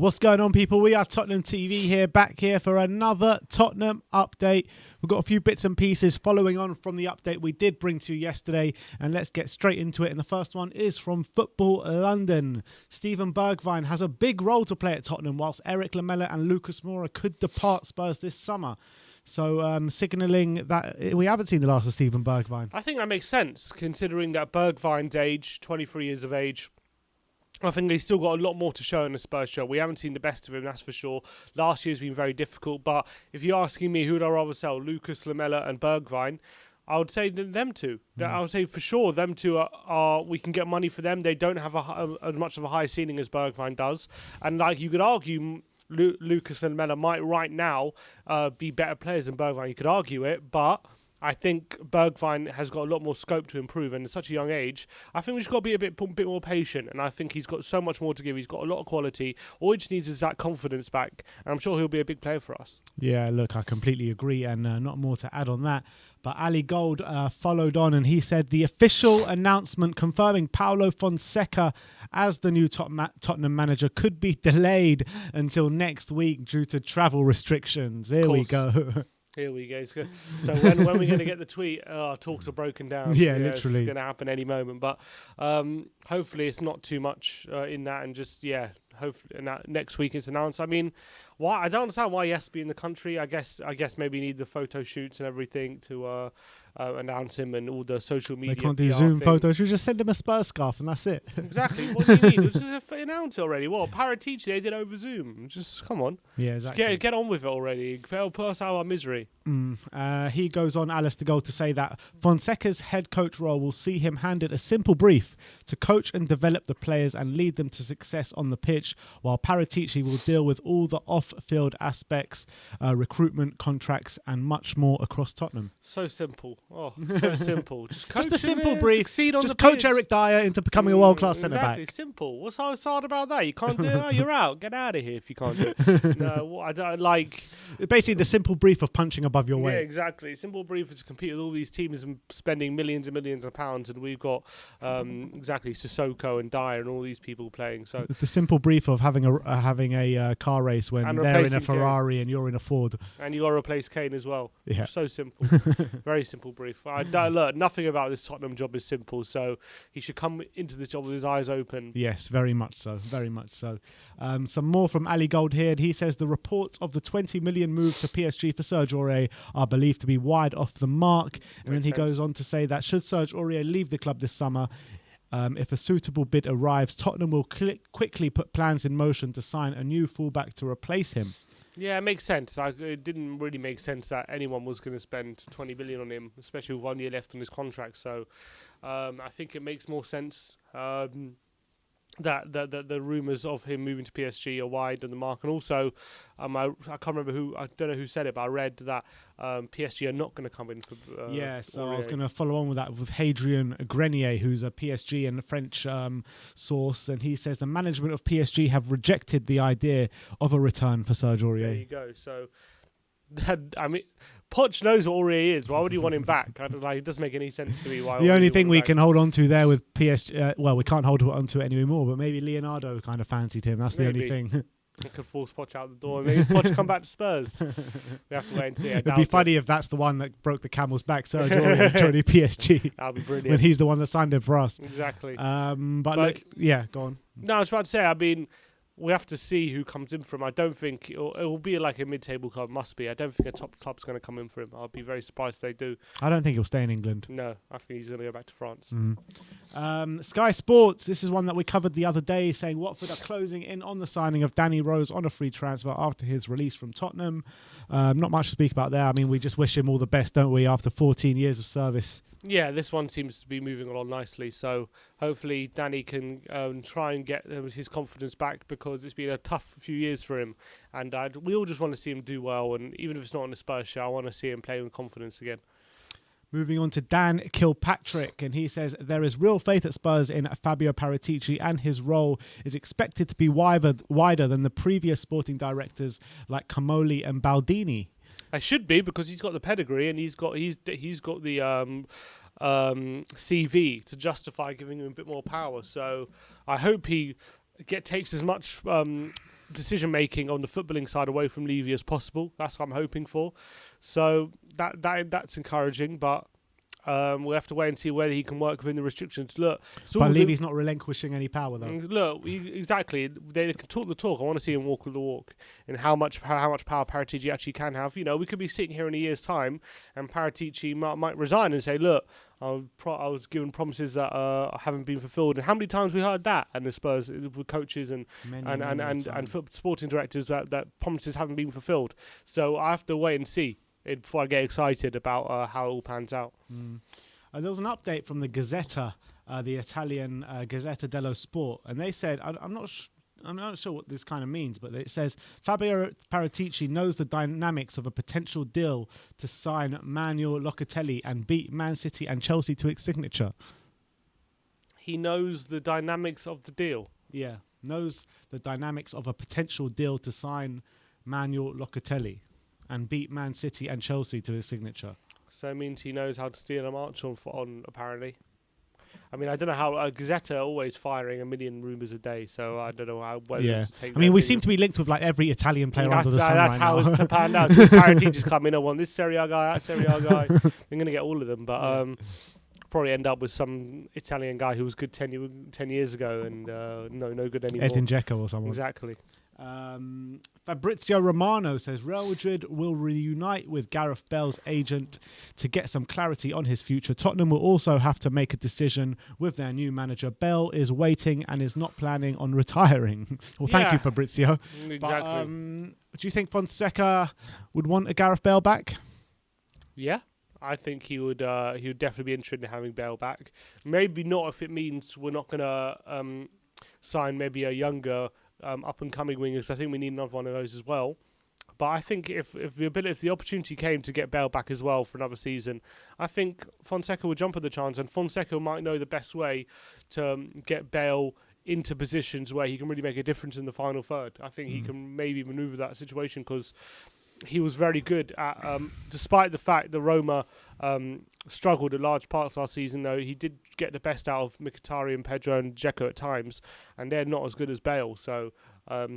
What's going on, people? We are Tottenham TV here, back here for another Tottenham update. We've got a few bits and pieces following on from the update we did bring to you yesterday, and let's get straight into it. And the first one is from Football London. Steven Bergwijn has a big role to play at Tottenham, whilst Eric Lamela and Lucas Moura could depart Spurs this summer. So signalling that we haven't seen the last of Steven Bergwijn. I think that makes sense, considering that Bergwijn's age, 23 years of age, I think he's still got a lot more to show in the Spurs show. We haven't seen the best of him, that's for sure. Last year's been very difficult, but if you're asking me who would I rather sell, Lucas, Lamela and Bergwijn, I would say them two. I would say for sure them two are we can get money for them. They don't have as much of a high ceiling as Bergwijn does. And like you could argue Lucas and Lamela might right now be better players than Bergwijn. You could argue it, but I think Bergwijn has got a lot more scope to improve, and at such a young age, I think we've just got to be a bit more patient, and I think he's got so much more to give. He's got a lot of quality. All he just needs is that confidence back, and I'm sure he'll be a big player for us. Yeah, look, I completely agree, and not more to add on that. But Ali Gold followed on, and he said the official announcement confirming Paulo Fonseca as the new Tottenham manager could be delayed until next week due to travel restrictions. Here we go. Here we go. So when we're going to get the tweet, our talks are broken down. Yeah, literally. It's going to happen any moment. But hopefully it's not too much in that, and just, hopefully next week it's announced. I mean, why? I don't understand why he has to be in the country. I guess maybe you need the photo shoots and everything to announce him and all the social media. They can't do Zoom photos. We just send him a Spurs scarf and that's it. Exactly. What do you need? It was just announced already. What? Paratici, they did over Zoom. Just come on. Yeah, exactly. Get on with it already. Put us out of our misery. He goes on, Alistair Gold, to say that Fonseca's head coach role will see him handed a simple brief to coach and develop the players and lead them to success on the pitch, while Paratici will deal with all the off-field aspects, recruitment, contracts, and much more across Tottenham. So simple. Oh, so simple. Just a simple brief. Just coach Eric Dyer into becoming a world-class centre-back. Exactly. Simple. What's so hard about that? You can't do it. Oh, you're out. Get out of here if you can't do it. No, I don't like. Basically, the simple brief of punching above your weight. Yeah, exactly. Simple brief is to compete with all these teams and spending millions and millions of pounds, and we've got exactly Sissoko and Dyer and all these people playing. So it's the simple brief of having a car race when they're in a Ferrari and you're in a Ford, and you got to replace Kane as well. Yeah, so simple. Very simple brief. Look, nothing about this Tottenham job is simple, so he should come into this job with his eyes open. Yes, very much so. Very much so. Some more from Ali Gold here. He says the reports of the 20 million move to PSG for Serge Aurier are believed to be wide off the mark. And then he goes on to say that should Serge Aurier leave the club this summer, if a suitable bid arrives, Tottenham will quickly put plans in motion to sign a new fullback to replace him. Yeah, it makes sense. It didn't really make sense that anyone was going to spend 20 million on him, especially with 1 year left on his contract. So I think it makes more sense that the rumours of him moving to PSG are wide on the mark. And also, I can't remember I don't know who said it, but I read that PSG are not going to come in for so I was going to follow on with that with Hadrien Grenier, who's a PSG and French source, and he says the management of PSG have rejected the idea of a return for Serge Aurier. There you go. So I mean, Poch knows what Aurier is. Why would you want him back? It doesn't make any sense to me. Why the only thing we can hold on to there with PSG, we can't hold on to it anymore, but maybe Leonardo kind of fancied him. That's the only thing. I could force Poch out the door. Maybe Poch come back to Spurs. We have to wait and see. It'd be funny if that's the one that broke the camel's back, Serge Aurier joining PSG. That'd be brilliant. When he's the one that signed him for us. Exactly. But look, yeah, go on. No, I was about to say, I mean, we have to see who comes in for him. I don't think it will be like a mid-table club. Must be. I don't think a top club's going to come in for him. I'll be very surprised if they do. I don't think he'll stay in England. No, I think he's going to go back to France. Sky Sports. This is one that we covered the other day, saying Watford are closing in on the signing of Danny Rose on a free transfer after his release from Tottenham. Not much to speak about there. I mean, we just wish him all the best, don't we? After 14 years of service. Yeah, this one seems to be moving along nicely. So hopefully Danny can try and get his confidence back, because it's been a tough few years for him. And we all just want to see him do well. And even if it's not on the Spurs show, I want to see him play with confidence again. Moving on to Dan Kilpatrick, and he says there is real faith at Spurs in Fabio Paratici, and his role is expected to be wider than the previous sporting directors like Camoli and Baldini. I should be, because he's got the pedigree and he's got the CV to justify giving him a bit more power. So I hope he takes as much decision making on the footballing side away from Levy as possible. That's what I'm hoping for. So that's encouraging, but we'll have to wait and see whether he can work within the restrictions. Look, but Levy's not relinquishing any power, though. Look, exactly. They can talk the talk. I want to see him walk the walk, and how much power Paratici actually can have. You know, we could be sitting here in a year's time, and Paratici might resign and say, "Look, I was given promises that haven't been fulfilled." And how many times we heard that? And the Spurs with coaches and sporting directors that promises haven't been fulfilled. So I have to wait and see before I get excited about how it all pans out. There was an update from the Gazzetta, the Italian Gazzetta dello Sport, and they said, I'm not sure what this kind of means, but it says Fabio Paratici knows the dynamics of a potential deal to sign Manuel Locatelli and beat Man City and Chelsea to its signature. He knows the dynamics of the deal. Yeah, knows the dynamics of a potential deal to sign Manuel Locatelli and beat Man City and Chelsea to his signature. So it means he knows how to steal a march on apparently. I mean, I don't know how Gazzetta are always firing a million rumours a day, so I don't know how well to take. I mean, we seem to be linked with like every Italian player under the sun that's right how now. it's panned out. So Paratici's come in. I want this Serie A guy, that Serie A guy. I'm going to get all of them, but probably end up with some Italian guy who was good 10 years ago and no good anymore. Edin Dzeko or someone. Exactly. Fabrizio Romano says Real Madrid will reunite with Gareth Bale's agent to get some clarity on his future. Tottenham will also have to make a decision with their new manager. Bale is waiting and is not planning on retiring. Well, thank you, Fabrizio. Exactly. But, do you think Fonseca would want a Gareth Bale back? Yeah. I think he would definitely be interested in having Bale back. Maybe not if it means we're not going to sign maybe a younger up-and-coming wingers. I think we need another one of those as well. But I think if the opportunity came to get Bale back as well for another season, I think Fonseca would jump at the chance, and Fonseca might know the best way to get Bale into positions where he can really make a difference in the final third. I think he can maybe manoeuvre that situation because he was very good at, despite the fact that Roma struggled at large parts last season, though, he did get the best out of Mkhitaryan, Pedro and Dzeko at times, and they're not as good as Bale, so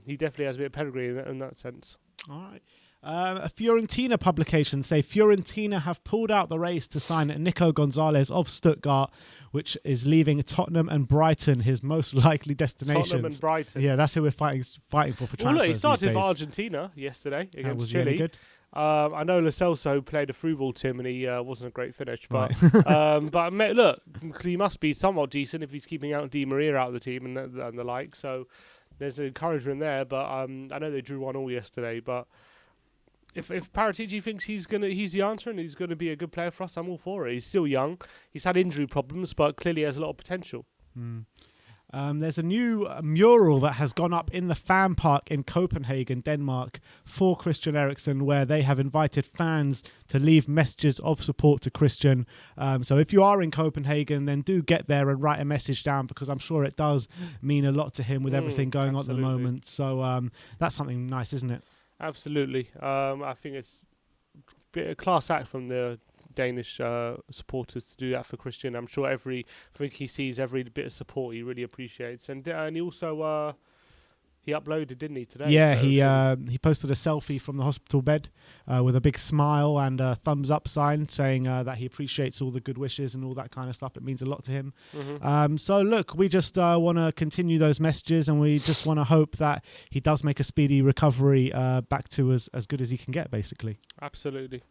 he definitely has a bit of pedigree in that sense. All right. A Fiorentina publication say Fiorentina have pulled out the race to sign Nico Gonzalez of Stuttgart, which is leaving Tottenham and Brighton his most likely destinations. Tottenham and Brighton. Yeah, that's who we're fighting for transfers. Well, look, he started for Argentina yesterday against Chile. Good? I know Lo Celso played a through ball to him and he wasn't a great finish, but look, he must be somewhat decent if he's keeping out Di Maria out of the team and the like. So there's an encouragement there. But I know they drew 1-1 yesterday, but. If Paratici thinks he's the answer and he's gonna be a good player for us, I'm all for it. He's still young. He's had injury problems, but clearly has a lot of potential. There's a new mural that has gone up in the fan park in Copenhagen, Denmark, for Christian Eriksen, where they have invited fans to leave messages of support to Christian. So if you are in Copenhagen, then do get there and write a message down, because I'm sure it does mean a lot to him with everything going on at the moment. So that's something nice, isn't it? Absolutely. I think it's a bit of class act from the Danish supporters to do that for Christian. I'm sure I think he sees every bit of support he really appreciates. And he also he uploaded, didn't he, today? Yeah, he posted a selfie from the hospital bed with a big smile and a thumbs up sign saying that he appreciates all the good wishes and all that kind of stuff. It means a lot to him. So look, we just want to continue those messages, and we just want to hope that he does make a speedy recovery back to as good as he can get, basically. Absolutely.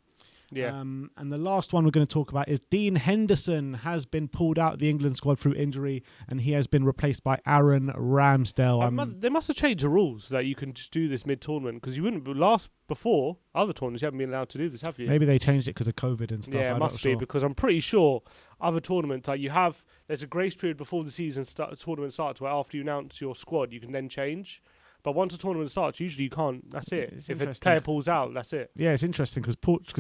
Yeah. And the last one we're going to talk about is Dean Henderson has been pulled out of the England squad through injury, and he has been replaced by Aaron Ramsdale. They must have changed the rules that you can just do this mid-tournament, because you wouldn't before other tournaments you haven't been allowed to do this, have you? Maybe they changed it because of COVID and stuff. Yeah, it must be, because I'm pretty sure other tournaments there's a grace period before the tournament starts, where after you announce your squad you can then change. But once the tournament starts, usually you can't. That's it. If a player pulls out, that's it. Yeah, it's interesting because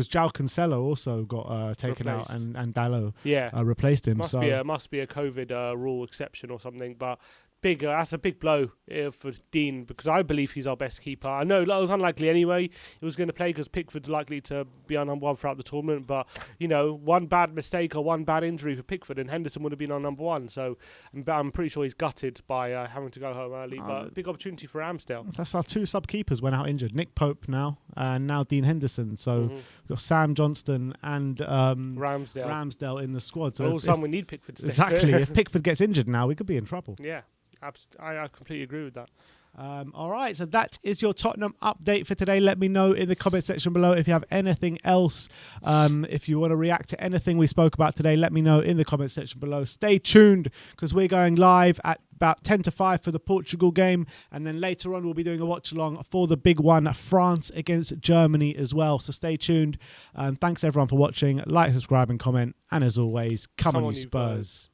João Cancelo also got taken out, and Dalot replaced him. Must be a COVID rule exception or something. But big. That's a big blow for Dean, because I believe he's our best keeper. I know that was unlikely anyway. He was going to play because Pickford's likely to be our number one throughout the tournament. But one bad mistake or one bad injury for Pickford, and Henderson would have been our number one. So I'm pretty sure he's gutted by having to go home early. But big opportunity for Ramsdale. That's our 2 sub keepers went out injured. Nick Pope now, and now Dean Henderson. So we've got Sam Johnston and Ramsdale in the squad. So all of a sudden we need Pickford to exactly. If Pickford gets injured now, we could be in trouble. Yeah, I completely agree with that. All right, so that is your Tottenham update for today. Let me know in the comment section below if you have anything else. If you want to react to anything we spoke about today, let me know in the comment section below. Stay tuned, because we're going live at about 10 to 5 for the Portugal game, and then later on we'll be doing a watch along for the big one, France against Germany as well. So stay tuned. Thanks everyone for watching. Like, subscribe and comment, and as always, come on you Spurs.